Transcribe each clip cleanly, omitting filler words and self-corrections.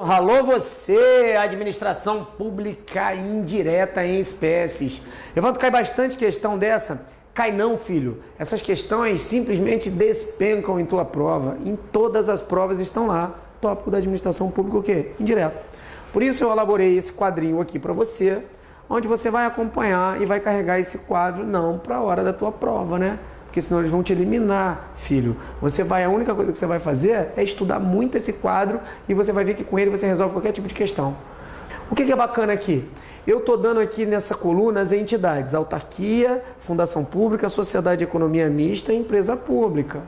Alô você, administração pública indireta em espécies. Evandro, cai bastante questão dessa? Cai não, filho. Essas questões simplesmente despencam em tua prova. Em todas as provas estão lá. Tópico da administração pública o quê? Indireta. Por isso eu elaborei esse quadrinho aqui para você, onde você vai acompanhar e vai carregar esse quadro não para a hora da tua prova, né? Porque senão eles vão te eliminar, filho. A única coisa que você vai fazer é estudar muito esse quadro e você vai ver que com ele você resolve qualquer tipo de questão. O que é bacana aqui? Eu estou dando aqui nessa coluna as entidades: autarquia, fundação pública, sociedade de economia mista e empresa pública.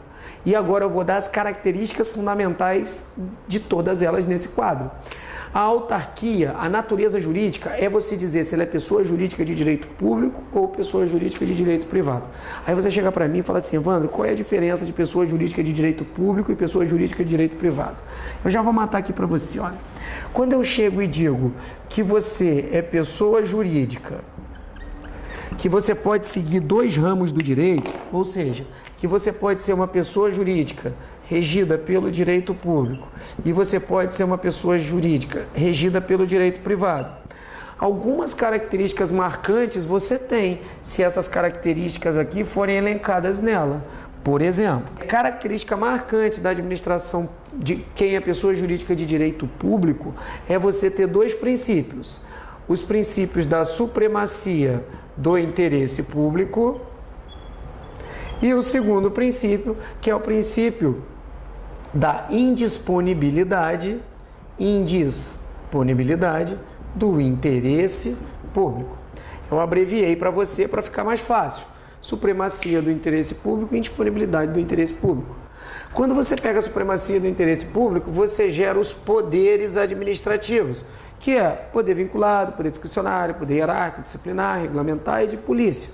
E agora eu vou dar as características fundamentais de todas elas nesse quadro. A autarquia, a natureza jurídica, é você dizer se ela é pessoa jurídica de direito público ou pessoa jurídica de direito privado. Aí você chega para mim e fala assim: Evandro, qual é a diferença de pessoa jurídica de direito público e pessoa jurídica de direito privado? Eu já vou matar aqui para você, olha. Quando eu chego e digo que você é pessoa jurídica, que você pode seguir 2 ramos do direito, ou seja, que você pode ser uma pessoa jurídica regida pelo direito público e você pode ser uma pessoa jurídica regida pelo direito privado. Algumas características marcantes você tem, se essas características aqui forem elencadas nela. Por exemplo, característica marcante da administração de quem é pessoa jurídica de direito público é você ter 2 princípios. Os princípios da supremacia do interesse público e o segundo princípio, que é o princípio da indisponibilidade do interesse público. Eu abreviei para você para ficar mais fácil. Supremacia do interesse público e indisponibilidade do interesse público. Quando você pega a supremacia do interesse público, você gera os poderes administrativos, que é poder vinculado, poder discricionário, poder hierárquico, disciplinar, regulamentar e de polícia.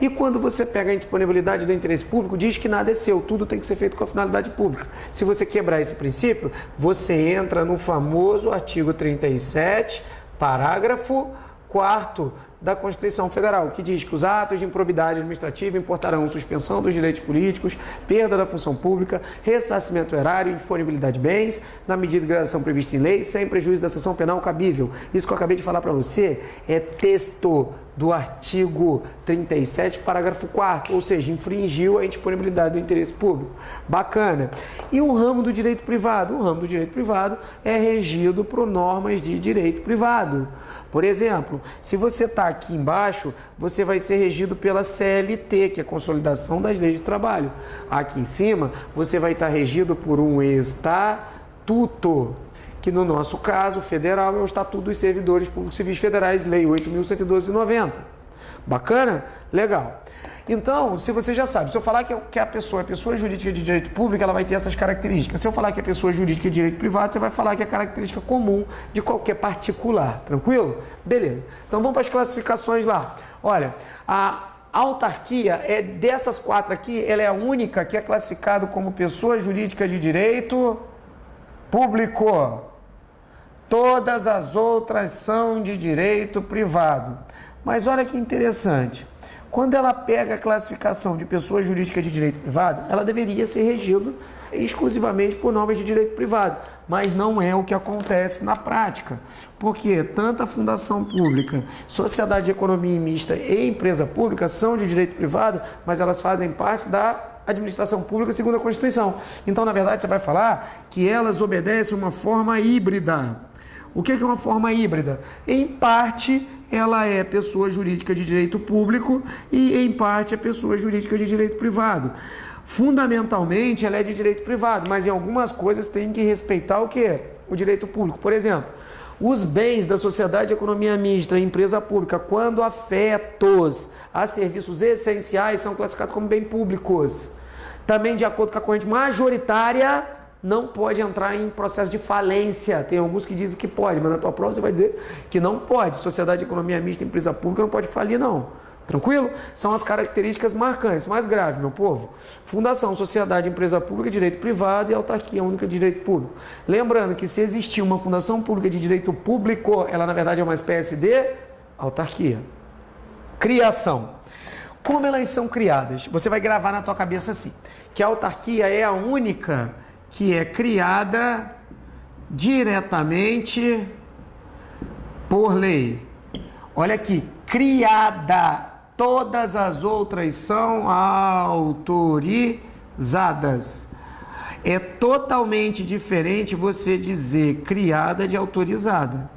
E quando você pega a indisponibilidade do interesse público, diz que nada é seu, tudo tem que ser feito com a finalidade pública. Se você quebrar esse princípio, você entra no famoso artigo 37, parágrafo 4º da Constituição Federal, que diz que os atos de improbidade administrativa importarão suspensão dos direitos políticos, perda da função pública, ressarcimento erário e indisponibilidade de bens, na medida de gradação prevista em lei, sem prejuízo da sanção penal cabível. Isso que eu acabei de falar para você é texto do artigo 37, parágrafo 4º, ou seja, infringiu a indisponibilidade do interesse público. Bacana. E o ramo do direito privado? O ramo do direito privado é regido por normas de direito privado. Por exemplo, se você está aqui embaixo, você vai ser regido pela CLT, que é a Consolidação das Leis de Trabalho. Aqui em cima, você vai estar regido por um estatuto, que no nosso caso federal é o Estatuto dos Servidores Públicos Civis Federais, Lei 8.112/90. Bacana? Legal. Então, se você já sabe, se eu falar que a pessoa é pessoa jurídica de direito público, ela vai ter essas características. Se eu falar que é pessoa jurídica de direito privado, você vai falar que é característica comum de qualquer particular. Tranquilo? Beleza. Então vamos para as classificações lá. Olha, a autarquia é dessas 4 aqui, ela é a única que é classificada como pessoa jurídica de direito público. Todas as outras são de direito privado. Mas olha que interessante. Quando ela pega a classificação de pessoa jurídica de direito privado, ela deveria ser regida exclusivamente por normas de direito privado, mas não é o que acontece na prática, porque tanto a fundação pública, sociedade de economia mista e empresa pública são de direito privado, mas elas fazem parte da administração pública segundo a Constituição. Então, na verdade, você vai falar que elas obedecem uma forma híbrida. O que é uma forma híbrida? Em parte, ela é pessoa jurídica de direito público e, em parte, é pessoa jurídica de direito privado. Fundamentalmente, ela é de direito privado, mas em algumas coisas tem que respeitar o quê? O direito público. Por exemplo, os bens da sociedade de economia mista e empresa pública, quando afetos a serviços essenciais, são classificados como bens públicos. Também, de acordo com a corrente majoritária, não pode entrar em processo de falência. Tem alguns que dizem que pode, mas na tua prova você vai dizer que não pode. Sociedade de economia mista e empresa pública não pode falir, não. Tranquilo? São as características marcantes. Mais grave, meu povo: fundação, sociedade, empresa pública, direito privado, e autarquia única de direito público. Lembrando que se existir uma fundação pública de direito público, ela na verdade é uma espécie de autarquia. Criação. Como elas são criadas? Você vai gravar na tua cabeça assim, que a autarquia é a única que é criada diretamente por lei. Olha aqui, criada. Todas as outras são autorizadas. É totalmente diferente você dizer criada de autorizada.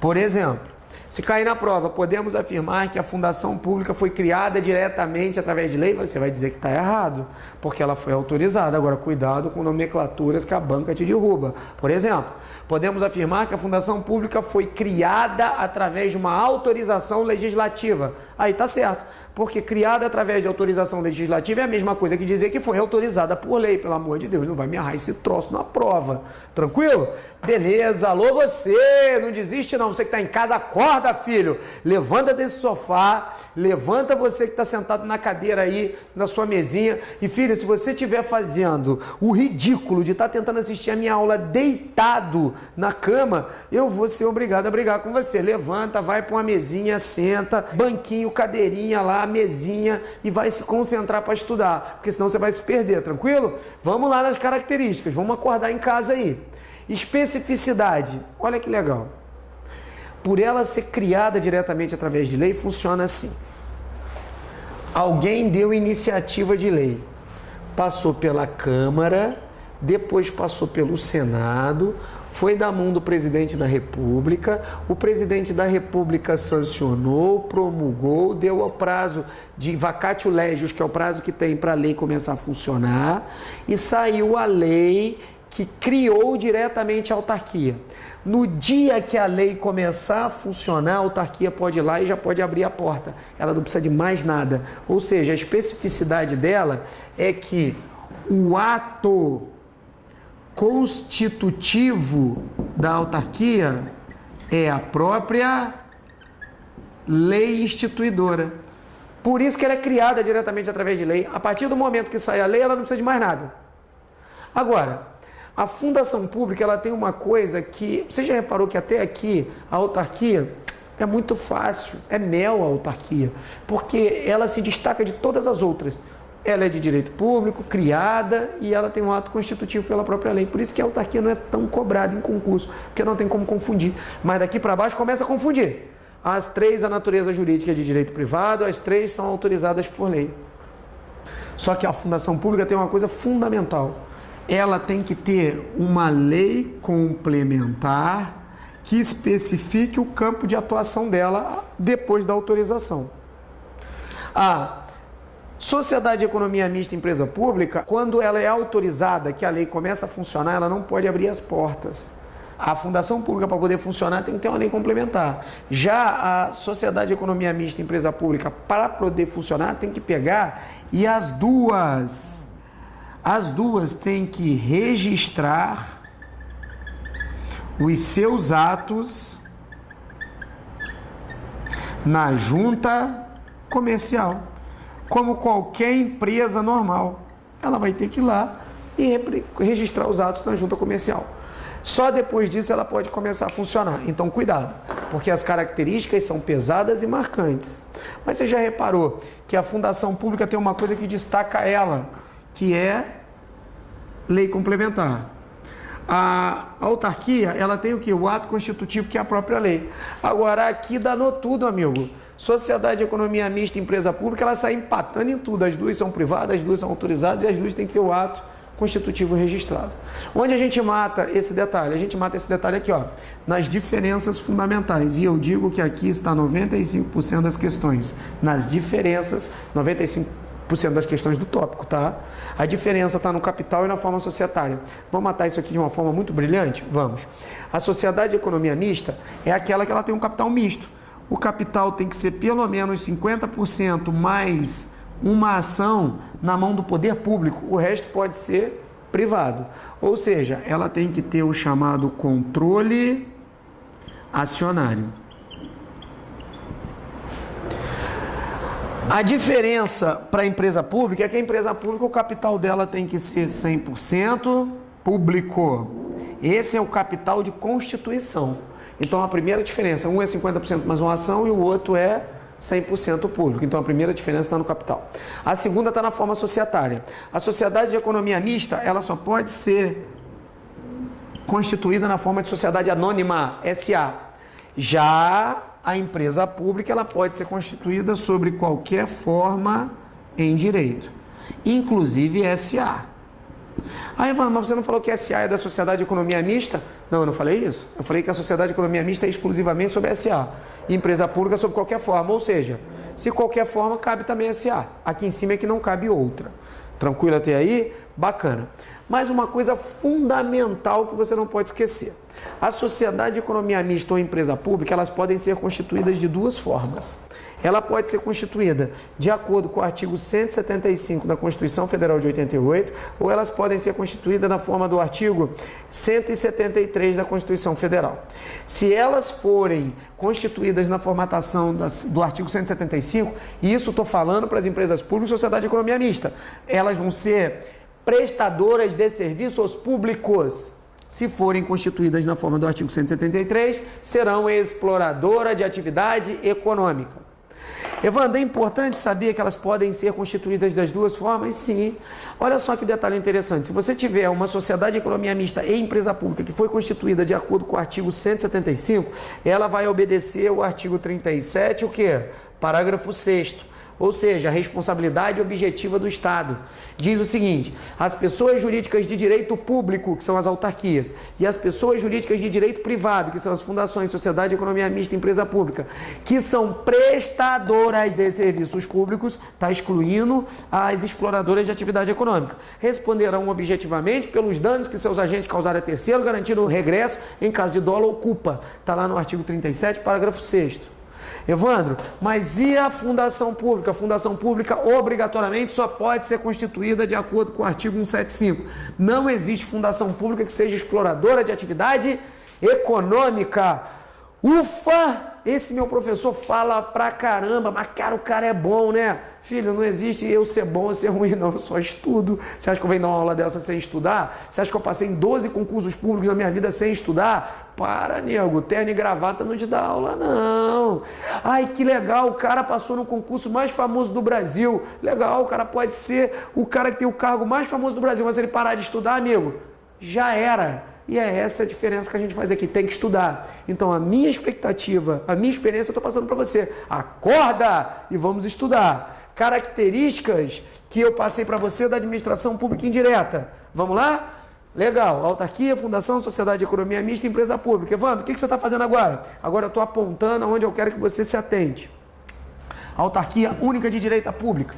Por exemplo, se cair na prova, podemos afirmar que a fundação pública foi criada diretamente através de lei? Você vai dizer que está errado, porque ela foi autorizada. Agora, cuidado com nomenclaturas que a banca te derruba. Por exemplo, podemos afirmar que a fundação pública foi criada através de uma autorização legislativa. Aí está certo, porque criada através de autorização legislativa é a mesma coisa que dizer que foi autorizada por lei. Pelo amor de Deus, não vai me errar esse troço na prova. Tranquilo? Beleza, alô você, não desiste não, você que está em casa, acorda filho, levanta desse sofá, levanta você que está sentado na cadeira aí, na sua mesinha, e filho, se você estiver fazendo o ridículo de estar tentando assistir a minha aula deitado na cama, eu vou ser obrigado a brigar com você. Levanta, vai para uma mesinha, senta, banquinho, cadeirinha lá, mesinha, e vai se concentrar para estudar, porque senão você vai se perder, tranquilo? Vamos lá nas características, vamos acordar em casa aí. Especificidade, olha que legal. Por ela ser criada diretamente através de lei, funciona assim. Alguém deu iniciativa de lei, passou pela Câmara, depois passou pelo Senado, foi da mão do presidente da República, o presidente da República sancionou, promulgou, deu o prazo de vacatio legis, que é o prazo que tem para a lei começar a funcionar, e saiu a lei que criou diretamente a autarquia. No dia que a lei começar a funcionar, a autarquia pode ir lá e já pode abrir a porta. Ela não precisa de mais nada. Ou seja, a especificidade dela é que o ato constitutivo da autarquia é a própria lei instituidora. Por isso que ela é criada diretamente através de lei. A partir do momento que sai a lei, ela não precisa de mais nada. Agora, a fundação pública, ela tem uma coisa que... Você já reparou que até aqui a autarquia é muito fácil, é mel a autarquia, porque ela se destaca de todas as outras. Ela é de direito público, criada, e ela tem um ato constitutivo pela própria lei. Por isso que a autarquia não é tão cobrada em concurso, porque não tem como confundir. Mas daqui para baixo começa a confundir. As três, a natureza jurídica é de direito privado, as três são autorizadas por lei. Só que a fundação pública tem uma coisa fundamental. Ela tem que ter uma lei complementar que especifique o campo de atuação dela depois da autorização. A sociedade de economia mista empresa pública, quando ela é autorizada, que a lei começa a funcionar, ela não pode abrir as portas. A fundação pública, para poder funcionar, tem que ter uma lei complementar. Já a sociedade de economia mista empresa pública, para poder funcionar, tem que pegar e as duas têm que registrar os seus atos na junta comercial, como qualquer empresa normal. Ela vai ter que ir lá e registrar os atos na junta comercial. Só depois disso ela pode começar a funcionar. Então cuidado, porque as características são pesadas e marcantes. Mas você já reparou que a fundação pública tem uma coisa que destaca ela, que é lei complementar. A autarquia, ela tem o quê? O ato constitutivo, que é a própria lei. Agora, aqui danou tudo, amigo. Sociedade de economia mista, empresa pública, ela sai empatando em tudo. As duas são privadas, as duas são autorizadas e as duas têm que ter o ato constitutivo registrado. Onde a gente mata esse detalhe? A gente mata esse detalhe aqui, ó, nas diferenças fundamentais. E eu digo que aqui está 95% das questões. Nas diferenças, 95% das questões do tópico, tá? A diferença está no capital e na forma societária. Vamos matar isso aqui de uma forma muito brilhante? Vamos. A sociedade de economia mista é aquela que ela tem um capital misto. O capital tem que ser pelo menos 50% mais uma ação na mão do poder público. O resto pode ser privado. Ou seja, ela tem que ter o chamado controle acionário. A diferença para a empresa pública é que a empresa pública, o capital dela tem que ser 100% público. Esse é o capital de constituição. Então a primeira diferença, um é 50% mais uma ação e o outro é 100% público. Então a primeira diferença está no capital. A segunda está na forma societária. A sociedade de economia mista, ela só pode ser constituída na forma de sociedade anônima, SA. Já a empresa pública, ela pode ser constituída sobre qualquer forma em direito, inclusive SA. Aí, Evandro, mas você não falou que SA é da Sociedade de Economia Mista? Não, eu não falei isso. Eu falei que a Sociedade de Economia Mista é exclusivamente sobre SA. E empresa pública sobre qualquer forma. Ou seja, se qualquer forma, cabe também SA. Aqui em cima é que não cabe outra. Tranquilo até aí? Bacana. Mas uma coisa fundamental que você não pode esquecer. A Sociedade de Economia Mista ou empresa pública, elas podem ser constituídas de duas formas. Ela pode ser constituída de acordo com o artigo 175 da Constituição Federal de 88, ou elas podem ser constituídas na forma do artigo 173 da Constituição Federal. Se elas forem constituídas na formatação do artigo 175, e isso estou falando para as empresas públicas e sociedade de economia mista, elas vão ser prestadoras de serviços públicos. Se forem constituídas na forma do artigo 173, serão exploradora de atividade econômica. Evandro, é importante saber que elas podem ser constituídas das duas formas? Sim. Olha só que detalhe interessante. Se você tiver uma sociedade de economia mista e empresa pública que foi constituída de acordo com o artigo 175, ela vai obedecer o artigo 37, o quê? Parágrafo 6º. Ou seja, a responsabilidade objetiva do Estado. Diz o seguinte: as pessoas jurídicas de direito público, que são as autarquias, e as pessoas jurídicas de direito privado, que são as fundações, sociedade de economia mista e empresa pública, que são prestadoras de serviços públicos, está excluindo as exploradoras de atividade econômica, responderão objetivamente pelos danos que seus agentes causarem a terceiro, garantindo o regresso em caso de dolo ou culpa. Está lá no artigo 37, parágrafo 6º. Evandro, mas e a fundação pública? A fundação pública obrigatoriamente só pode ser constituída de acordo com o artigo 175. Não existe fundação pública que seja exploradora de atividade econômica. Ufa! Esse meu professor fala pra caramba, mas cara, o cara é bom, né? Filho, não existe eu ser bom ou ser ruim, não, eu só estudo. Você acha que eu venho dar uma aula dessa sem estudar? Você acha que eu passei em 12 concursos públicos na minha vida sem estudar? Para, nego, terno e gravata não te dá aula, não. Ai, que legal, o cara passou no concurso mais famoso do Brasil. Legal, o cara pode ser o cara que tem o cargo mais famoso do Brasil, mas se ele parar de estudar, amigo, já era. E é essa a diferença que a gente faz aqui, tem que estudar. Então a minha expectativa, a minha experiência eu estou passando para você. Acorda e vamos estudar. Características que eu passei para você da administração pública indireta. Vamos lá? Legal. Autarquia, fundação, sociedade de economia mista e empresa pública. Evandro, o que você está fazendo agora? Agora eu estou apontando aonde eu quero que você se atente. Autarquia única de direito pública.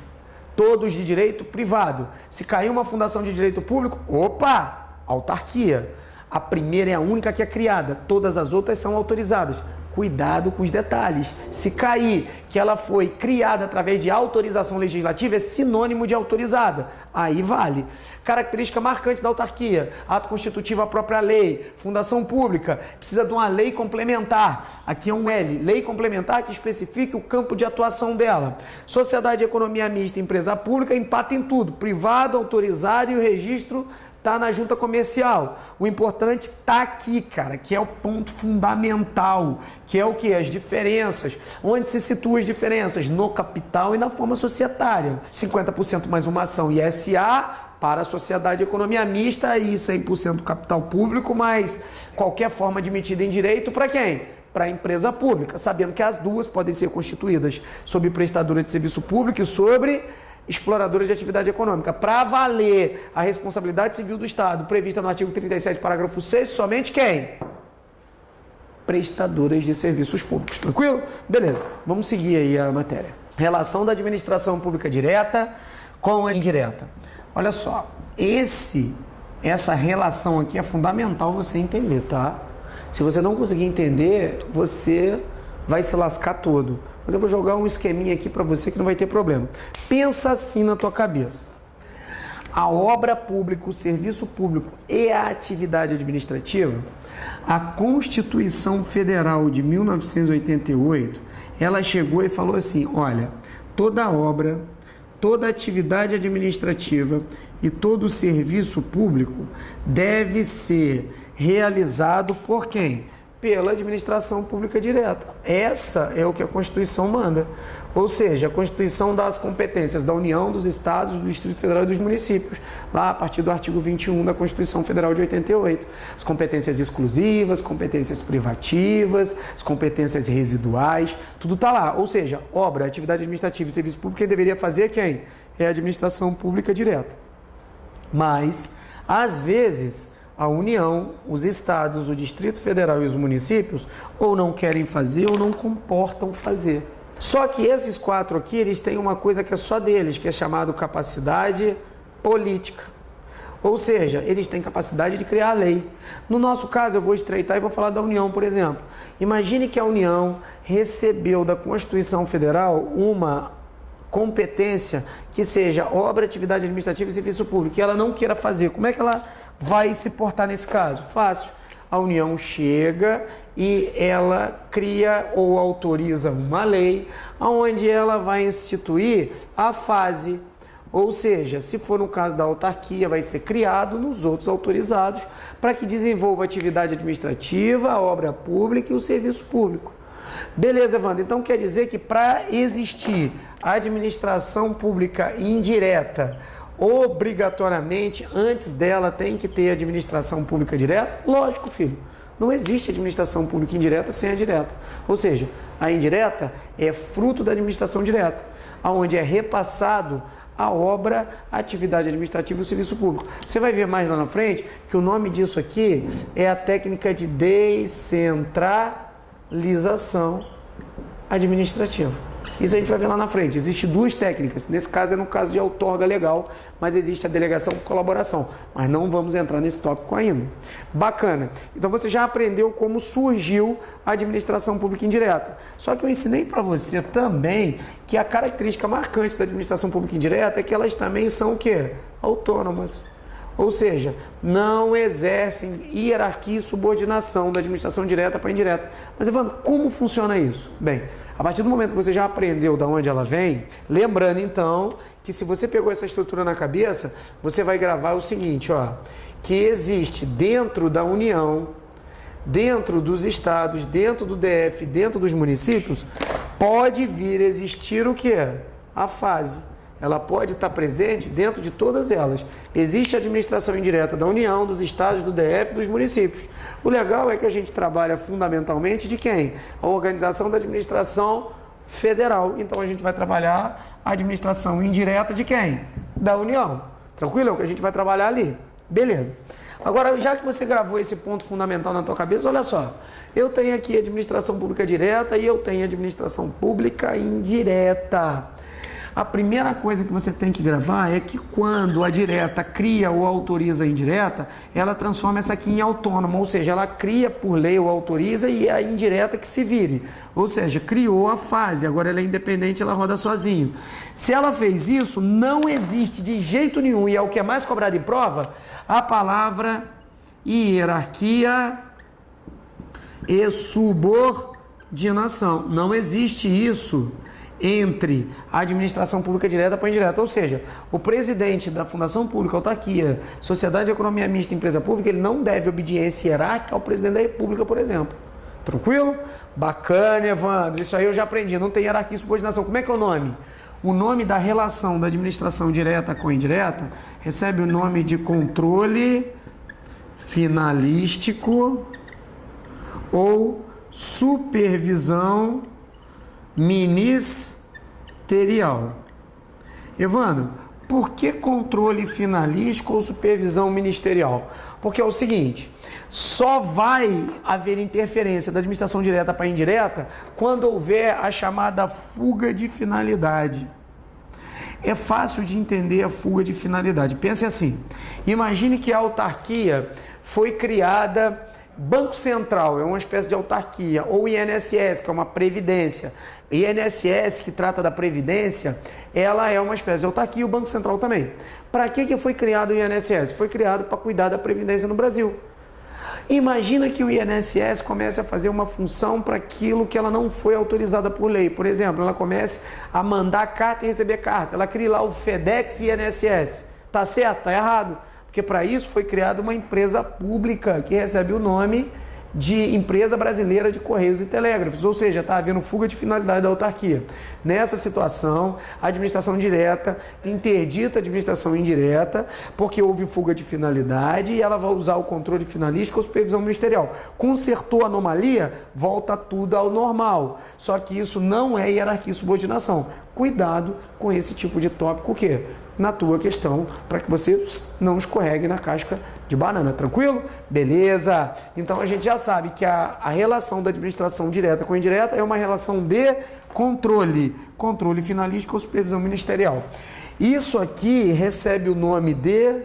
Todos de direito privado. Se cair uma fundação de direito público, opa, autarquia. A primeira é a única que é criada, todas as outras são autorizadas. Cuidado com os detalhes. Se cair que ela foi criada através de autorização legislativa, é sinônimo de autorizada. Aí vale. Característica marcante da autarquia: ato constitutivo, a própria lei. Fundação pública precisa de uma lei complementar. Aqui é um L, lei complementar que especifique o campo de atuação dela. Sociedade de economia mista, empresa pública, empata em tudo: privado, autorizado e o registro está na junta comercial. O importante está aqui, cara, que é o ponto fundamental, que é o que? As diferenças. Onde se situam as diferenças? No capital e na forma societária. 50% mais uma ação ISA para a sociedade de economia mista e 100% capital público, mais qualquer forma admitida em direito para quem? Para a empresa pública, sabendo que as duas podem ser constituídas sobre prestadora de serviço público e sobre exploradores de atividade econômica. Para valer a responsabilidade civil do Estado, prevista no artigo 37, parágrafo 6, somente quem? Prestadoras de serviços públicos. Tranquilo? Beleza. Vamos seguir aí a matéria. Relação da administração pública direta com a indireta. Olha só, essa relação aqui é fundamental você entender, tá? Se você não conseguir entender, você vai se lascar todo. Mas eu vou jogar um esqueminha aqui para você que não vai ter problema. Pensa assim na tua cabeça. A obra pública, o serviço público e a atividade administrativa, a Constituição Federal de 1988, ela chegou e falou assim: olha, toda obra, toda atividade administrativa e todo serviço público deve ser realizado por quem? pela administração pública direta. Essa é o que a Constituição manda. Ou seja, a Constituição dá as competências da União, dos Estados, do Distrito Federal e dos municípios, lá a partir do artigo 21 da Constituição Federal de 88. As competências exclusivas, competências privativas, as competências residuais, tudo está lá. Ou seja, obra, atividade administrativa e serviço público, quem deveria fazer quem? É a administração pública direta. Mas, às vezes, a União, os estados, o Distrito Federal e os municípios ou não querem fazer ou não comportam fazer. Só que esses 4 aqui, eles têm uma coisa que é só deles, que é chamado capacidade política. Ou seja, eles têm capacidade de criar a lei. No nosso caso, eu vou estreitar e vou falar da União, por exemplo. Imagine que a União recebeu da Constituição Federal uma competência que seja obra, atividade administrativa e serviço público, e ela não queira fazer. Como é que ela vai se portar nesse caso? Fácil. A União chega e ela cria ou autoriza uma lei onde ela vai instituir a fase. Ou seja, se for no caso da autarquia, vai ser criado nos outros autorizados para que desenvolva a atividade administrativa, a obra pública e o serviço público. Beleza, Wanda. Então quer dizer que para existir a administração pública indireta, obrigatoriamente, antes dela tem que ter administração pública direta? Lógico, filho. Não existe administração pública indireta sem a direta. Ou seja, a indireta é fruto da administração direta, onde é repassado a obra, a atividade administrativa e o serviço público. Você vai ver mais lá na frente que o nome disso aqui é a técnica de descentralização administrativa. Isso a gente vai ver lá na frente. Existem 2 técnicas. Nesse caso é no caso de outorga legal, mas existe a delegação por colaboração. Mas não vamos entrar nesse tópico ainda. Bacana. Então você já aprendeu como surgiu a administração pública indireta. Só que eu ensinei para você também que a característica marcante da administração pública indireta é que elas também são o quê? Autônomas. Ou seja, não exercem hierarquia e subordinação da administração direta para indireta. Mas, Evandro, como funciona isso? Bem, a partir do momento que você já aprendeu de onde ela vem, lembrando então que se você pegou essa estrutura na cabeça, você vai gravar o seguinte, ó, que existe dentro da União, dentro dos estados, dentro do DF, dentro dos municípios, pode vir a existir o quê? A fase. Ela pode estar presente dentro de todas elas. Existe a administração indireta da União, dos estados, do DF e dos municípios. O legal é que a gente trabalha fundamentalmente de quem? A organização da administração federal. Então a gente vai trabalhar a administração indireta de quem? Da União. Tranquilo? É o que a gente vai trabalhar ali. Beleza. Agora, já que você gravou esse ponto fundamental na tua cabeça, olha só. Eu tenho aqui administração pública direta e eu tenho administração pública indireta. A primeira coisa que você tem que gravar é que quando a direta cria ou autoriza a indireta, ela transforma essa aqui em autônoma, ou seja, ela cria por lei ou autoriza e é a indireta que se vire. Ou seja, criou a fase, agora ela é independente, ela roda sozinho. Se ela fez isso, não existe de jeito nenhum, e é o que é mais cobrado em prova, a palavra hierarquia e subordinação. Não existe isso entre a administração pública direta para indireta, ou seja, o presidente da Fundação Pública, autarquia, Sociedade de Economia Mista, empresa pública, ele não deve obediência hierárquica ao presidente da República, por exemplo. Tranquilo? Bacana, Evandro, isso aí eu já aprendi, não tem hierarquia e subordinação. Como é que é o nome? O nome da relação da administração direta com indireta recebe o nome de controle finalístico ou supervisão ministerial. Evandro, por que controle finalístico ou supervisão ministerial? Porque é o seguinte, só vai haver interferência da administração direta para indireta quando houver a chamada fuga de finalidade. É fácil de entender a fuga de finalidade. Pense assim, imagine que a autarquia foi criada. Banco Central é uma espécie de autarquia, ou INSS, que é uma previdência. INSS, que trata da previdência, ela é uma espécie de autarquia, e o Banco Central também. Para que foi criado o INSS? Foi criado para cuidar da previdência no Brasil. Imagina que o INSS comece a fazer uma função para aquilo que ela não foi autorizada por lei. Por exemplo, ela comece a mandar carta e receber carta. Ela cria lá o FedEx e INSS. Tá certo? Tá errado. Porque para isso foi criada uma empresa pública que recebe o nome de Empresa Brasileira de Correios e Telégrafos, ou seja, está havendo fuga de finalidade da autarquia. Nessa situação, a administração direta interdita a administração indireta, porque houve fuga de finalidade e ela vai usar o controle finalístico ou supervisão ministerial. Consertou a anomalia, volta tudo ao normal. Só que isso não é hierarquia e subordinação. Cuidado com esse tipo de tópico, o quê? Na tua questão, para que você não escorregue na casca de banana, tranquilo? Beleza! Então a gente já sabe que a relação da administração direta com indireta é uma relação de controle finalístico ou supervisão ministerial. Isso aqui recebe o nome de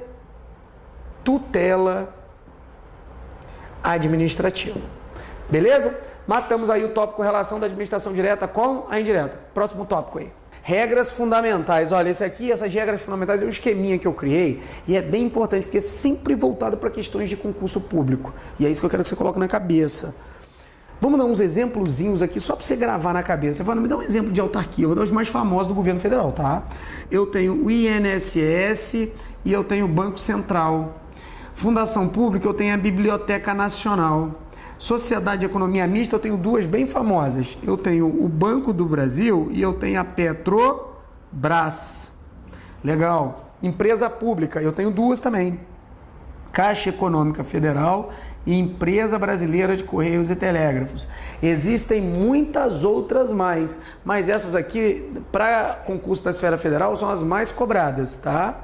tutela administrativa. Beleza? Matamos aí o tópico com relação da administração direta com a indireta. Próximo tópico aí. Regras fundamentais. Olha, essas regras fundamentais é um esqueminha que eu criei e é bem importante porque é sempre voltado para questões de concurso público. E é isso que eu quero que você coloque na cabeça. Vamos dar uns exemplozinhos aqui só para você gravar na cabeça. Me dá um exemplo de autarquia. Eu vou dar os mais famosos do governo federal, tá? Eu tenho o INSS e eu tenho o Banco Central. Fundação Pública, eu tenho a Biblioteca Nacional. Sociedade de Economia Mista, eu tenho duas bem famosas. Eu tenho o Banco do Brasil e eu tenho a Petrobras. Legal. Empresa Pública, eu tenho duas também. Caixa Econômica Federal e Empresa Brasileira de Correios e Telégrafos. Existem muitas outras mais, mas essas aqui, para concurso da esfera federal, são as mais cobradas, tá?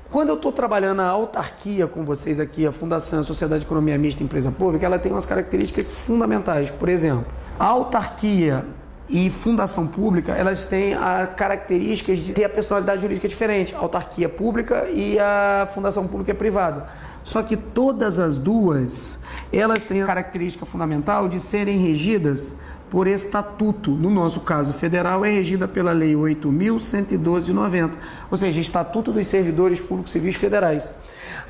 Quando eu estou trabalhando a autarquia com vocês aqui, a Fundação, a Sociedade de Economia Mista e Empresa Pública, ela tem umas características fundamentais. Por exemplo, a autarquia e fundação pública, elas têm as características de ter a personalidade jurídica diferente. A autarquia pública e a fundação pública é privada. Só que todas as duas, elas têm a característica fundamental de serem regidas por estatuto. No nosso caso federal, é regida pela Lei 8.112 de 90, ou seja, Estatuto dos Servidores Públicos Civis Federais.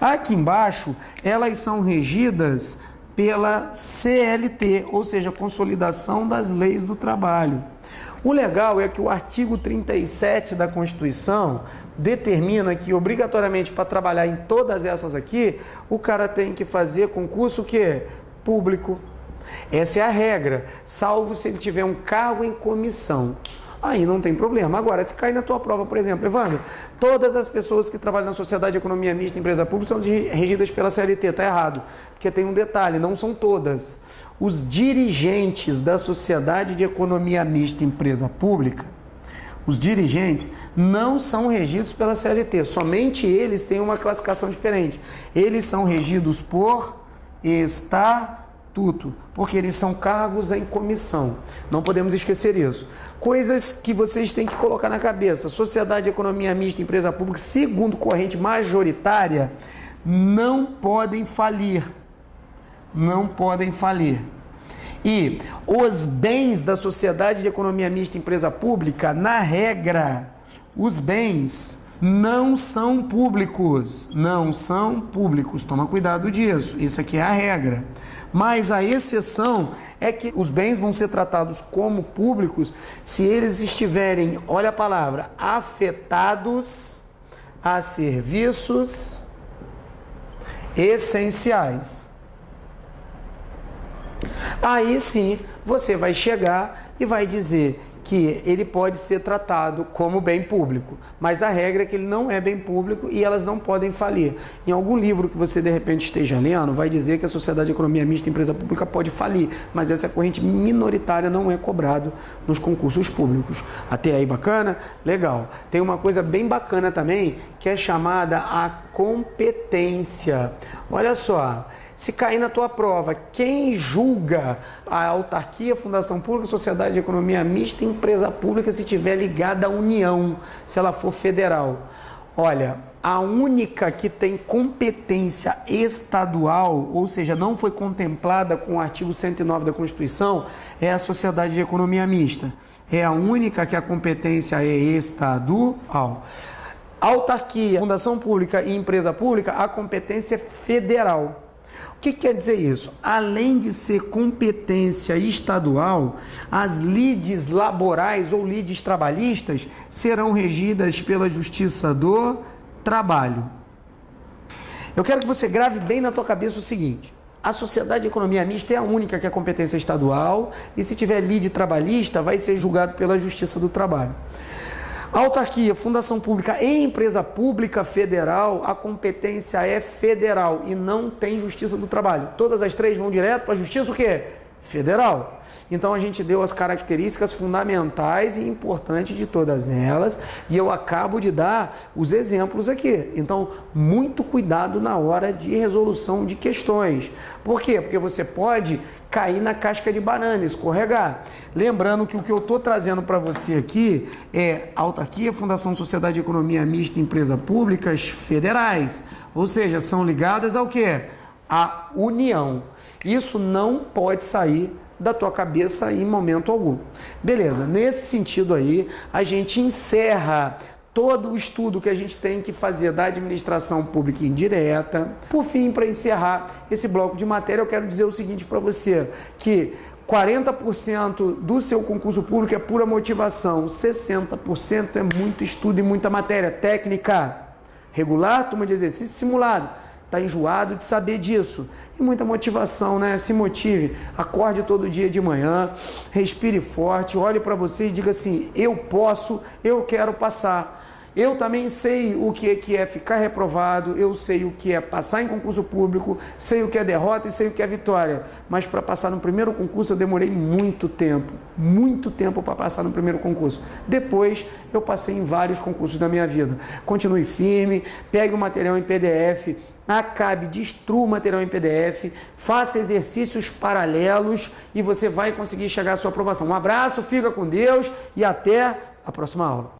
Aqui embaixo, elas são regidas pela CLT, ou seja, Consolidação das Leis do Trabalho. O legal é que o artigo 37 da Constituição determina que, obrigatoriamente, para trabalhar em todas essas aqui, o cara tem que fazer concurso público. Essa é a regra, salvo se ele tiver um cargo em comissão. Aí não tem problema. Agora, se cair na tua prova, por exemplo, Evandro, todas as pessoas que trabalham na Sociedade de Economia Mista e Empresa Pública são regidas pela CLT, está errado. Porque tem um detalhe, não são todas. Os dirigentes da Sociedade de Economia Mista e Empresa Pública, os dirigentes não são regidos pela CLT, somente eles têm uma classificação diferente. Eles são regidos por estatuto, porque eles são cargos em comissão. Não podemos esquecer isso. Coisas que vocês têm que colocar na cabeça. Sociedade de Economia Mista e Empresa Pública, segundo corrente majoritária, não podem falir. Não podem falir. E os bens da Sociedade de Economia Mista e Empresa Pública, na regra, os bens não são públicos. Não são públicos. Toma cuidado disso. Isso aqui é a regra. Mas a exceção é que os bens vão ser tratados como públicos se eles estiverem, olha a palavra, afetados a serviços essenciais. Aí sim você vai chegar e vai dizer que ele pode ser tratado como bem público, mas a regra é que ele não é bem público e elas não podem falir. Em algum livro que você de repente esteja lendo, vai dizer que a Sociedade de Economia Mista e Empresa Pública pode falir, mas essa corrente minoritária não é cobrado nos concursos públicos. Até aí bacana? Legal. Tem uma coisa bem bacana também, que é chamada a competência. Olha só, se cair na tua prova, quem julga a autarquia, fundação pública, sociedade de economia mista e empresa pública se estiver ligada à União, se ela for federal? Olha, a única que tem competência estadual, ou seja, não foi contemplada com o artigo 109 da Constituição, é a sociedade de economia mista. É a única que a competência é estadual. Autarquia, fundação pública e empresa pública, a competência é federal. O que quer dizer isso? Além de ser competência estadual, as lides laborais ou lides trabalhistas serão regidas pela Justiça do Trabalho. Eu quero que você grave bem na tua cabeça o seguinte: A sociedade de economia mista é a única que é competência estadual e se tiver lide trabalhista vai ser julgado pela Justiça do Trabalho. Autarquia, fundação pública e empresa pública federal, a competência é federal e não tem Justiça do Trabalho. Todas as três vão direto para a Justiça o quê? Federal. Então a gente deu as características fundamentais e importantes de todas elas e eu acabo de dar os exemplos aqui. Então, muito cuidado na hora de resolução de questões. Por quê? Porque você pode cair na casca de banana, escorregar. Lembrando que o que eu estou trazendo para você aqui é autarquia, fundação, sociedade de economia mista e empresas públicas federais. Ou seja, são ligadas ao quê? À União. Isso não pode sair da tua cabeça em momento algum. Beleza, nesse sentido aí, a gente encerra todo o estudo que a gente tem que fazer da administração pública indireta. Por fim, para encerrar esse bloco de matéria, eu quero dizer o seguinte para você, que 40% do seu concurso público é pura motivação, 60% é muito estudo e muita matéria técnica, regular, turma de exercício simulado. Está enjoado de saber disso. E muita motivação, né? Se motive, acorde todo dia de manhã, respire forte, olhe para você e diga assim, eu posso, eu quero passar. Eu também sei o que é ficar reprovado, eu sei o que é passar em concurso público, sei o que é derrota e sei o que é vitória. Mas para passar no primeiro concurso eu demorei muito tempo para passar no primeiro concurso. Depois eu passei em vários concursos da minha vida. Continue firme, pegue o material em PDF, acabe, destrua o material em PDF, faça exercícios paralelos e você vai conseguir chegar à sua aprovação. Um abraço, fica com Deus e até a próxima aula.